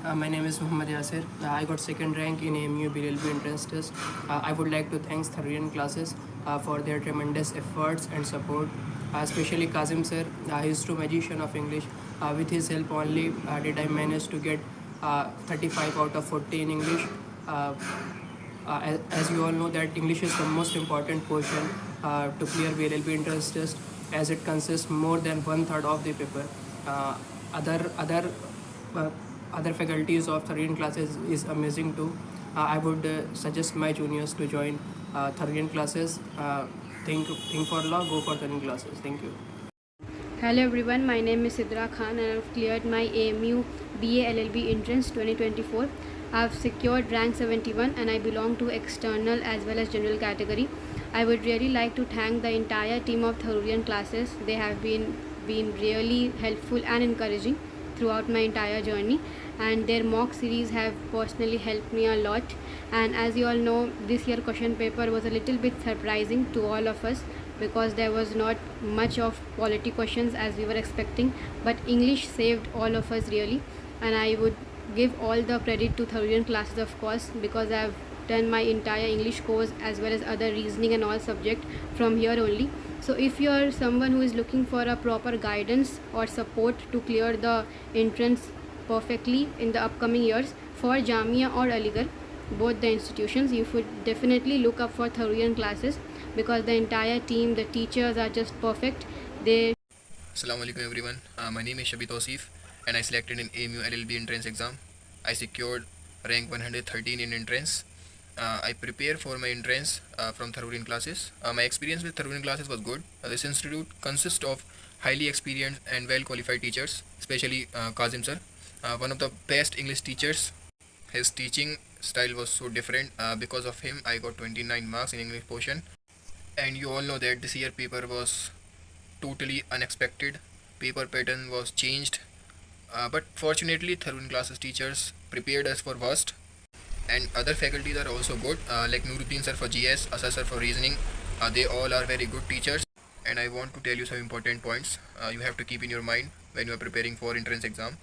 My name is Muhammad Yasir. I got second rank in AMU BLLB entrance test. I would like to thank Tharuyan classes for their tremendous efforts and support, especially Kazim sir. He is true magician of English. With his help only did I manage to get 35 out of 40 in English. Uh, as you all know that English is the most important portion to clear VLLB entrance test, as it consists more than one third of the paper. Uh, other uh, other faculties of Thurian classes is amazing too. I would suggest my juniors to join Thurian classes. Think for law, go for Thurian classes. Thank you. Hello everyone, my name is Sidra Khan and I've cleared my AMU BA LLB entrance 2024. I've secured rank 71 and I belong to external as well as general category. I would really like to thank the entire team of Tharuyan classes. They have been really helpful and encouraging throughout my entire journey, and their mock series have personally helped me a lot. And as you all know, this year question paper was a little bit surprising to all of us because there was not much of quality questions as we were expecting, but English saved all of us really. And I would give all the credit to Tharuyan classes, of course, because I've done my entire English course as well as other reasoning and all subject from here only. So if you are someone who is looking for a proper guidance or support to clear the entrance perfectly in the upcoming years for Jamia or Aligarh, both the institutions, you should definitely look up for Tharuyan classes because the entire team, the teachers are just perfect. Assalamu alaikum everyone. My name is Shabit Osif and I selected in AMU LLB entrance exam. I secured rank 113 in entrance. I prepare for my entrance from Tharuyan classes. My experience with Tharuyan classes was good. This institute consists of highly experienced and well qualified teachers, especially Kazim sir, one of the best English teachers. His teaching style was so different. Because of him, I got 29 marks in English portion. And you all know that this year paper was totally unexpected. Paper pattern was changed. But fortunately, Tharuyan classes teachers prepared us for worst. And other faculties are also good, like Nuruddin sir for GS, Asad sir for reasoning. They all are very good teachers. And I want to tell you some important points you have to keep in your mind when you are preparing for entrance exam.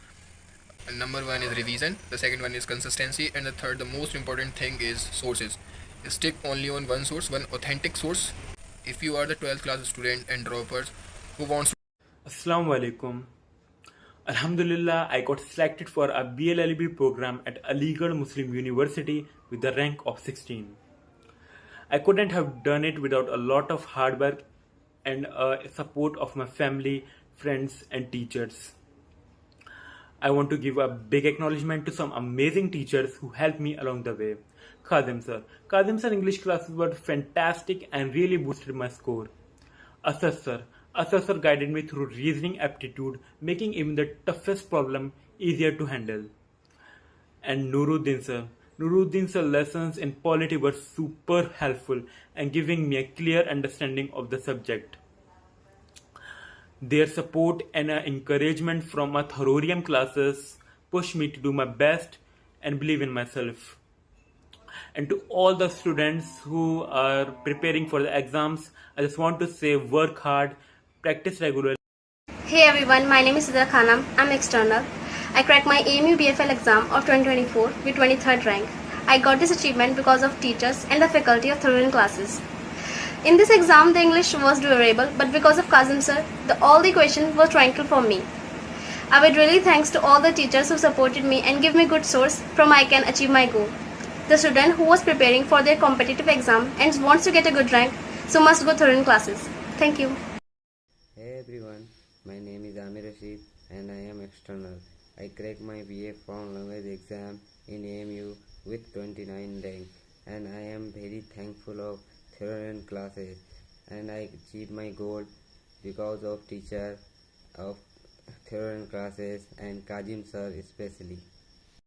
Number one is revision, the second one is consistency, and the third, the most important thing is sources. Stick only on one source, one authentic source. If you are the 12th class student and droppers who wants Assalamu alaikum. Alhamdulillah, I got selected for a BLLB program at Aligarh Muslim University with the rank of 16. I couldn't have done it without a lot of hard work and support of my family, friends and teachers. I want to give a big acknowledgement to some amazing teachers who helped me along the way. Kazim sir. Kazim sir English classes were fantastic and really boosted my score. Asad sir. Asad sir guided me through reasoning aptitude, making even the toughest problem easier to handle. And Nuruddin sir. Nuruddin sir lessons in polity were super helpful and giving me a clear understanding of the subject. Their support and encouragement from my Tharuyan classes pushed me to do my best and believe in myself. And to all the students who are preparing for the exams, I just want to say work hard, practice regularly. Hey everyone, my name is Sidra Khanam. I'm external. I cracked my AMU BFL exam of 2024 with 23rd rank. I got this achievement because of teachers and the faculty of Tharuyan classes. In this exam, the English was doable, but because of Kazim sir, all the questions were trivial for me. I would really thanks to all the teachers who supported me and give me good source from I can achieve my goal. The student who was preparing for their competitive exam and wants to get a good rank, so must go Tharuyan classes. Thank you. Hey everyone, my name is Amir Rashid and I am external. I cracked my BA Foreign Language exam in AMU with 29 rank, and I am very thankful of Tharuyan classes, and I achieved my goal because of teacher of Tharuyan classes and Kazim sir especially.